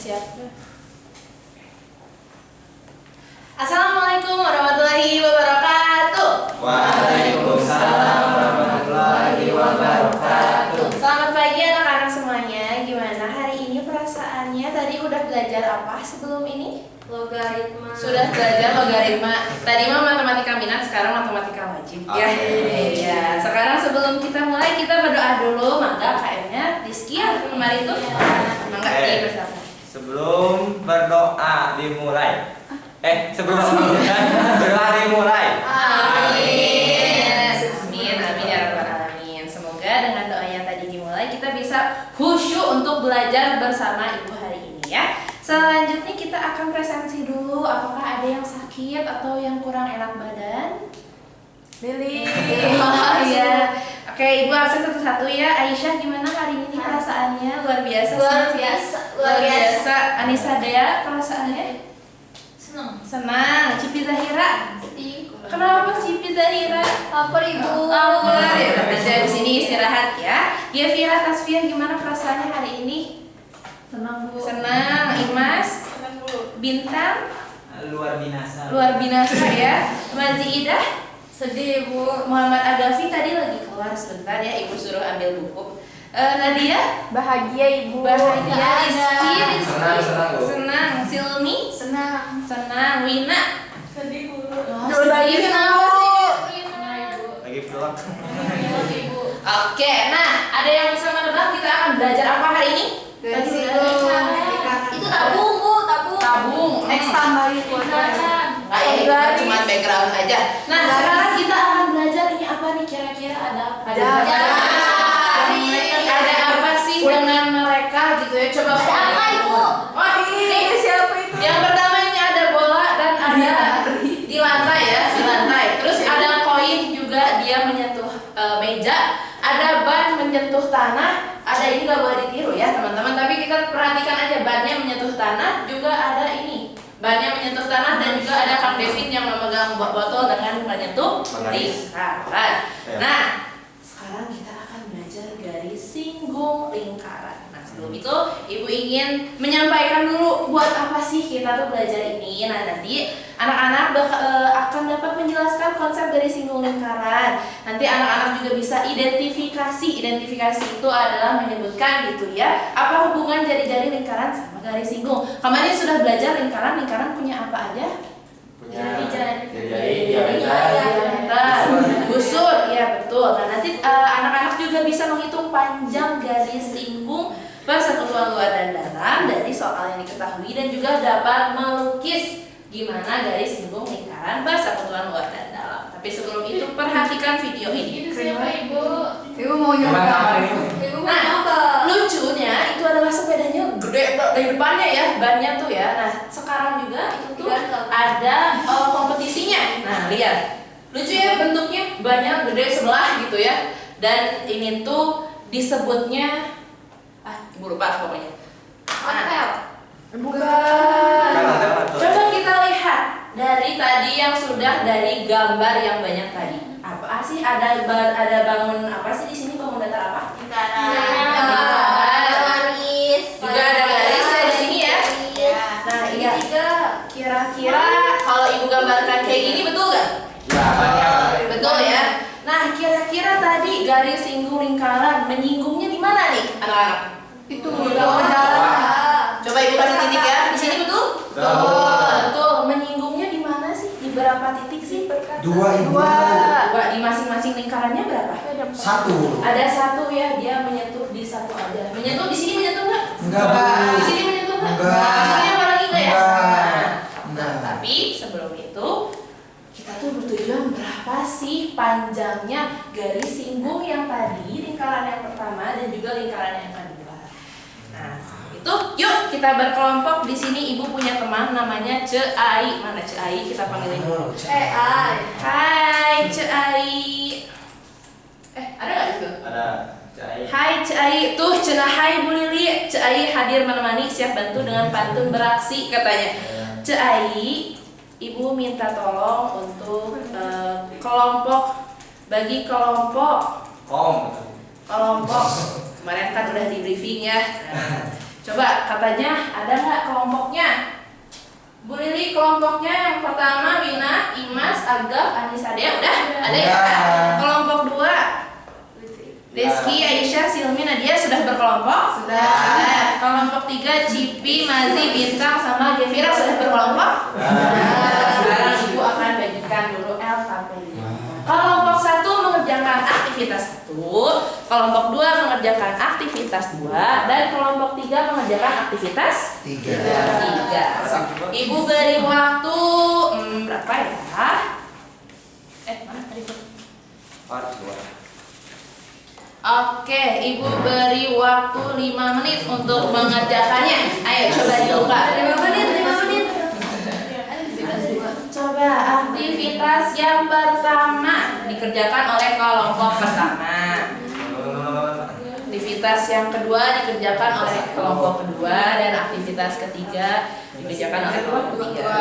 siap. Assalamualaikum warahmatullahi wabarakatuh. Waalaikumsalam warahmatullahi wabarakatuh. Selamat pagi anak-anak semuanya. Gimana hari ini perasaannya? Tadi udah belajar apa sebelum ini? Logaritma. Sudah belajar logaritma. Tadi mah matematika minat, sekarang matematika wajib ya. Iya. Sekarang sebelum kita mulai kita berdoa dulu. Mangga KM-nya Rizky ya kemarin tuh. Mangga bersama. Sebelum berdoa dimulai. Sebelum berdoa dimulai. Amin. Amin, amin ya rabbal alamin. Semoga dengan doa yang tadi dimulai kita bisa khusyuk untuk belajar bersama Ibu hari ini ya. Selanjutnya kita akan presensi dulu. Apakah ada yang sakit atau yang kurang enak badan? Lili. Oh iya. Oke, Ibu absen satu-satu ya. Aisyah gimana hari ini perasaannya? Luar biasa. Luar biasa. Anissa Dea perasaannya? Senang. Cipi Zahira? Kenapa Cipi Zahira? Lapar Ibu. Lapar ya. Bisa di sini istirahat ya. Yevira Tasfiah gimana perasaannya hari ini? Senang Bu. Senang. Imas? Senang Bu. Bintang? Luar binasa. Luar binasa ya. Maziidah? Sedih Bu. Muhammad Agafi tadi lagi keluar sebentar ya. Ibu suruh ambil buku. Nadia? Bahagia Ibu. Bahagia. Rizky? Senang, Bu. Senang. Silmi? Senang. Senang. Wina? Sedih Bu. Sedih Bu. Lagi vlog. Oke, nah ada yang bisa menebak kita akan belajar apa hari ini? Garis Tadi singgung. udah. Itu tabung Bu, tabung. Tabung. Next tambahin Bu. Enggak ya, itu kan cuma background aja. Nah, sekarang kita akan belajar ini apa nih kira-kira ada apa? Ada apa sih dengan mereka gitu ya? Coba Apa Ibu? Oh, ini Siapa itu? yang pertama ini ada bola dan ada di lantai ya, di lantai. Terus ada koin juga dia menyentuh meja. Ada ban menyentuh tanah. Ada ini nggak boleh ditiru ya teman-teman. Tapi kita perhatikan aja bannya menyentuh tanah. Juga ada ini bannya menyentuh tanah dan juga ada Kang Devin yang memegang botol dengan menyentuh lingkaran. Nah, sekarang kita akan belajar garis singgung lingkaran. Nah, sebelum itu Ibu ingin menyampaikan dulu buat apa sih kita tuh belajar ini. Nah, nanti anak-anak akan dapat menjelaskan konsep garis singgung lingkaran. Nanti anak-anak juga bisa identifikasi. Identifikasi itu adalah menyebutkan gitu ya, apa hubungan jari-jari lingkaran sama garis singgung. Kemarin sudah belajar lingkaran punya apa aja? Busur, ya betul. Nah, nanti anak-anak juga bisa menghitung panjang garis singgung persekutuan luar dan dalam dari soal yang diketahui dan juga dapat melukis gimana garis singgung lingkaran persekutuan luar dan dalam. Tapi sebelum itu perhatikan video ini. Itu siapa Ibu? Ibu mau nyoba. Ibu mau Nah, nyoba. lucunya itu adalah sepedanya gede dari depannya ya, bannya tuh ya. Nah, sekarang juga itu tuh ada kompetisinya. Nah, lihat. Lucu ya bentuknya, banyak gede sebelah gitu ya. Dan ini tuh disebutnya Ibu lupa pokoknya. Bukan. Coba kita lihat dari tadi yang sudah dari gambar yang banyak tadi. Apa sih ada bangun apa sih di sini, bangun datar apa? Garis. Juga ada garis ya di sini ya. Nah, iya. Kira-kira kalau Ibu gambarkan kayak gini betul nggak? Betul ya. Nah, kira-kira tadi garis singgung lingkaran menyinggungnya di mana nih, anak-anak? Itu udara. Coba Ibu kasih titik ya. Di sini betul? Betul. Menyinggungnya di mana sih? Di berapa titik sih? Dua. Di masing-masing lingkarannya berapa? Satu. Ada satu ya, dia menyentuh di satu aja. Menyentuh di sini menyentuh nggak? Enggak, Bu. Di sini menyentuh nggak? Enggak. Di sini apa lagi nggak ya? Enggak. Nah, tapi sebelum itu kita tuh bertujuan berapa sih panjangnya garis singgung yang tadi, lingkaran yang pertama dan juga lingkaran yang kedua. Nah, itu yuk kita berkelompok. Di sini Ibu punya teman namanya Ceai. Mana Ceai? Kita panggilin dulu. Hai Ceai. Ada nggak itu? Ada Cai. Hai Ceai. Tuh cenah hai Bu Lili. Ceai hadir menemani, siap bantu dengan pantun beraksi katanya. Ceai, Ibu minta tolong untuk bagi kelompok. Kemarin kan udah di briefing ya. Coba katanya ada nggak kelompoknya? Bu Lili kelompoknya yang pertama Wina, Imas, Agaf, Anissa Dea udah ada ya? Kelompok 2 Rizky, Aisyah, Silmi, Nadia sudah berkelompok? Sudah. Kelompok 3 Cipi, Mazi, Bintang sama Gevira sudah berkelompok? Sekarang Ibu akan bagikan dulu L sampai D. Kelompok 1 mengerjakan aktivitas 1, kelompok 2 mengerjakan aktivitas 2, dan kelompok 3 mengerjakan aktivitas 3. Ibu beri waktu berapa ya? Mana tadi? Part 2. Oke, Ibu beri waktu 5 menit untuk mengerjakannya. Ayo coba dibuka. 5 menit. Coba aktivitas yang pertama dikerjakan oleh kelompok pertama. Aktivitas yang kedua dikerjakan oleh kelompok kedua, dan aktivitas ketiga dikerjakan oleh kelompok ketiga.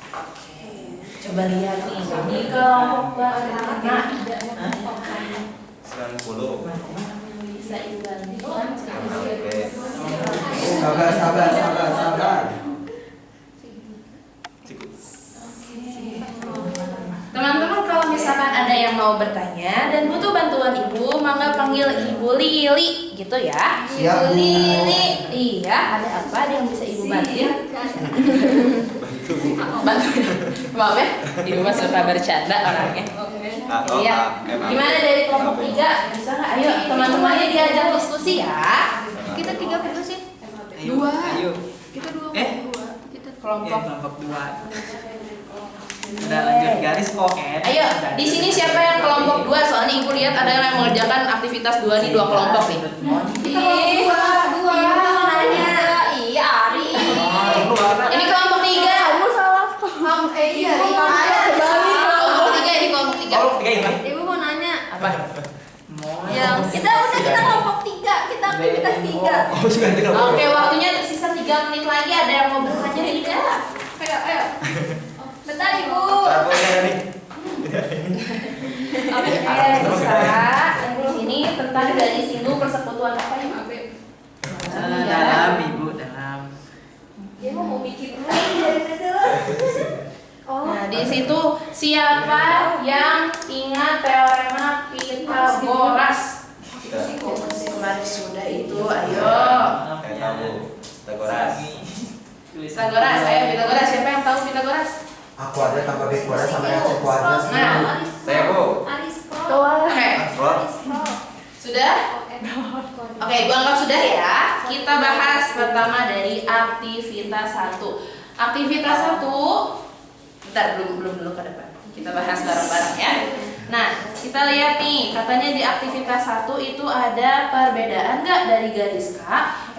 Oke, coba lihat nih di kelompok pertama. 90. Bisa Ibu bantu? Oke. Sabar. Teman-teman, kalau misalkan ada yang mau bertanya dan butuh bantuan Ibu, mangga panggil Ibu Lili gitu ya. Siap, Ibu Bu. Lili. Iya, ada apa yang bisa Ibu bantu? Bantu. Maaf ya, Ibu mah suka bercanda orangnya. Iya. Gimana dari kelompok 3? Bisa nggak? Ayo, teman-temannya diajak diskusi ya. Kita 3 perlu sih? Dua. Ayo. Kita 2 Kita Kelompok. kelompok 2. Udah lanjut garis kok, Ed. Ayo, di sini siapa yang kelompok 2? Soalnya Ibu lihat ada yang mengerjakan aktivitas 2 nih, 2 kelompok nih. Dua. Nanya. Iya, Ari. Ini kelompok 3. Kamu salah. Iya, Kelompok 3 ini kelompok 3. Kelompok 3 ini. Ibu mau nanya. Apa? Kita kelompok 3, kita aktivitas 3. Oh, sudah di kelompok. Oke, waktunya tersisa 3 menit lagi. Ada yang mau bertanya ini enggak? Ayo. Bentar, Ibu. Carbonya nih. Oke, bisa. Ini tentang dari singgung persekutuan apa ya? Dalam, Ibu, dalam. Dia mau bikin dulu dari dulu. Nah, di situ siapa yang ingat teorema Pythagoras? Kemarin sudah itu, ayo. Saya tahu. Tegoras. Pythagoras, ayo Pythagoras. Siapa yang tahu Pythagoras? Aku ada tambah B kuadrat sama yang C kuadrat. Nah, Saya Bu. oke. Sudah? Oke, Ibu anggap sudah ya. Kita bahas pertama dari aktivitas 1. Aktivitas 1. Bentar, belum dulu ke depan. Kita bahas bareng-bareng ya. Nah, kita lihat nih, katanya di aktivitas 1 itu ada perbedaan nggak dari garis K,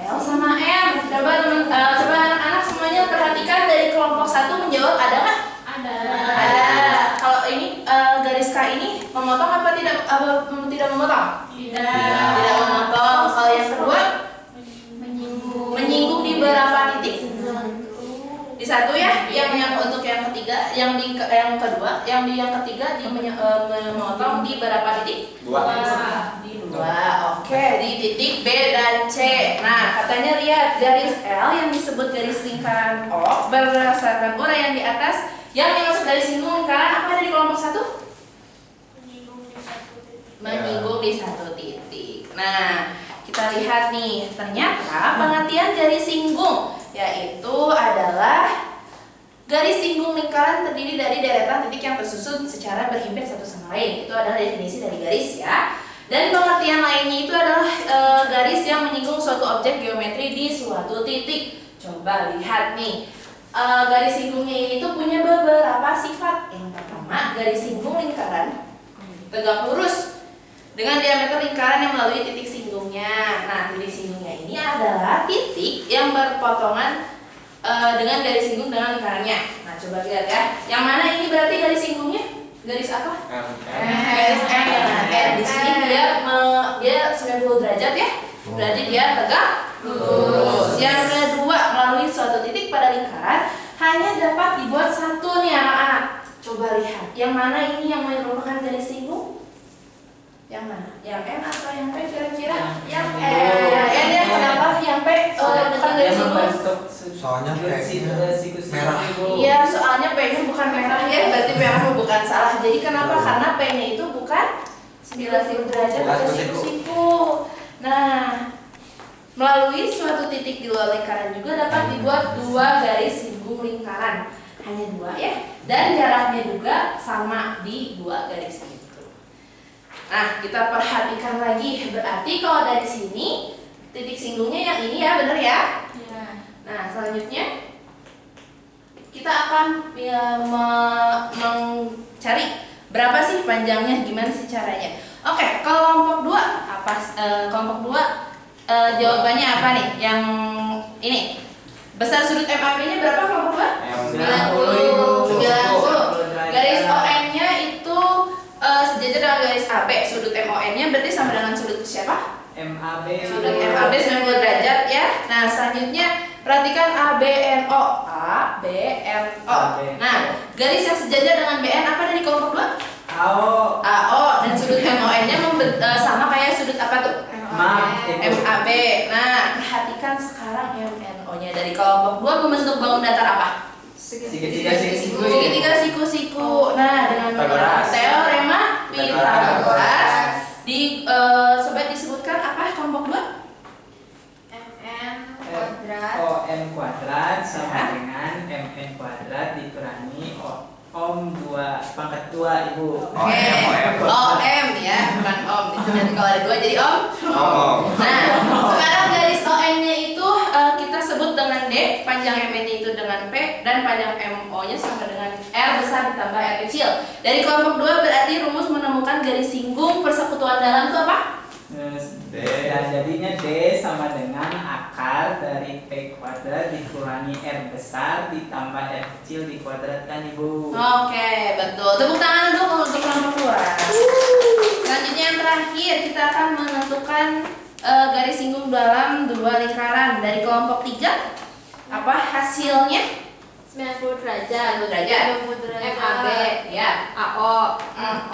L sama M. Coba coba anak-anak semuanya perhatikan dari kelompok 1 menjawab ada nggak? Ada. Kalau ini garis K ini memotong apa tidak memotong? Tidak memotong. Kalau yang kedua menyinggung di berapa titik? Di 1 ya, yang untuk yang ketiga, yang kedua, yang ketiga memotong di berapa titik? 2. Di 2. Oke, di titik B dan C. Nah, katanya lihat garis L yang disebut garis lingkaran O berdasarkan uraian di atas yang dimaksud garis singgung lingkaran apa ada di kelompok 1? Menyinggung di 1 titik. Nah, kita lihat nih, ternyata pengertian garis singgung yaitu adalah garis singgung lingkaran terdiri dari deretan titik yang tersusun secara berhimpit satu sama lain. Itu adalah definisi dari garis ya. Dan pengertian lainnya itu adalah garis yang menyinggung suatu objek geometri di suatu titik. Coba lihat nih, garis singgungnya ini tuh punya beberapa sifat. Yang pertama, garis singgung lingkaran tegak lurus dengan diameter lingkaran yang melalui titik singgungnya. Nah, titik singgungnya ini adalah titik yang berpotongan dengan garis singgung dengan lingkarannya. Nah, coba lihat ya. Yang mana ini berarti garis singgungnya? Garis apa? Garis M ya. Di sini dia 90 derajat ya. Berarti dia tegak lurus. Yang kedua, melalui suatu titik pada lingkaran hanya dapat dibuat satu nih anak-anak. Coba lihat. Yang mana ini yang merupakan garis singgung? Yang mana? Yang N atau yang P kira-kira? Yang N. Yang N ya, kenapa garis lurus. membentuk Soalnya kayaknya siku-siku merah. Ibu. Iya, soalnya P-nya bukan merah ya, berarti merah bukan salah. Jadi kenapa? Karena P-nya itu bukan 90 derajat pada siku-siku. Nah, melalui suatu titik di luar lingkaran juga dapat dibuat dua garis singgung lingkaran. Hanya dua ya. Dan jaraknya juga sama di dua garis itu. Nah, kita perhatikan lagi. Berarti kalau dari sini titik singgungnya yang ini ya, benar ya? Iya. Nah, selanjutnya kita akan mencari berapa sih panjangnya, gimana sih caranya. Oke, kelompok 2 apa? Kelompok 2 jawabannya apa nih? Yang ini besar sudut MAP-nya berapa kelompok 2? 90. Garis ON-nya itu sejajar dengan garis AB. Sudut MON-nya berarti sama dengan sudut siapa? MAB. Sudut MAB 90 derajat ya. Nah, selanjutnya perhatikan ABNO. ABNO. Nah, garis yang sejajar dengan BN apa dari kelompok 2? AO. Dan sudut MON-nya sama kayak sudut apa tuh? MAB. Nah, perhatikan sekarang MNO-nya dari kelompok 2 membentuk bangun datar apa? Segitiga siku. Segitiga siku-siku. Nah, dengan menggunakan teorema Pythagoras sobat disebutkan apa kelompok 2? ON kuadrat sama dengan MN kuadrat dikurangi Om 2 pangkat 2 Ibu. Oke. OM ya, bukan Om. Itu nanti kalau ada 2 jadi Om. Nah, sekarang garis ON-nya itu kita sebut dengan D, panjang MN-nya itu dengan P, dan panjang MO-nya sama dengan R besar ditambah R kecil. Dari kelompok 2 berarti rumus menemukan garis singgung persekutuan dalam itu apa? Dan jadinya D sama dengan akar dari P kuadrat dikurangi R besar ditambah R kecil dikuadratkan Ibu. Oke, betul. Tepuk tangan dulu untuk kelompok 2. Selanjutnya yang terakhir kita akan menentukan garis singgung dalam dua lingkaran. Dari kelompok 3 apa hasilnya? 90 derajat. 90 derajat. MAB. Ya. AO. MAB.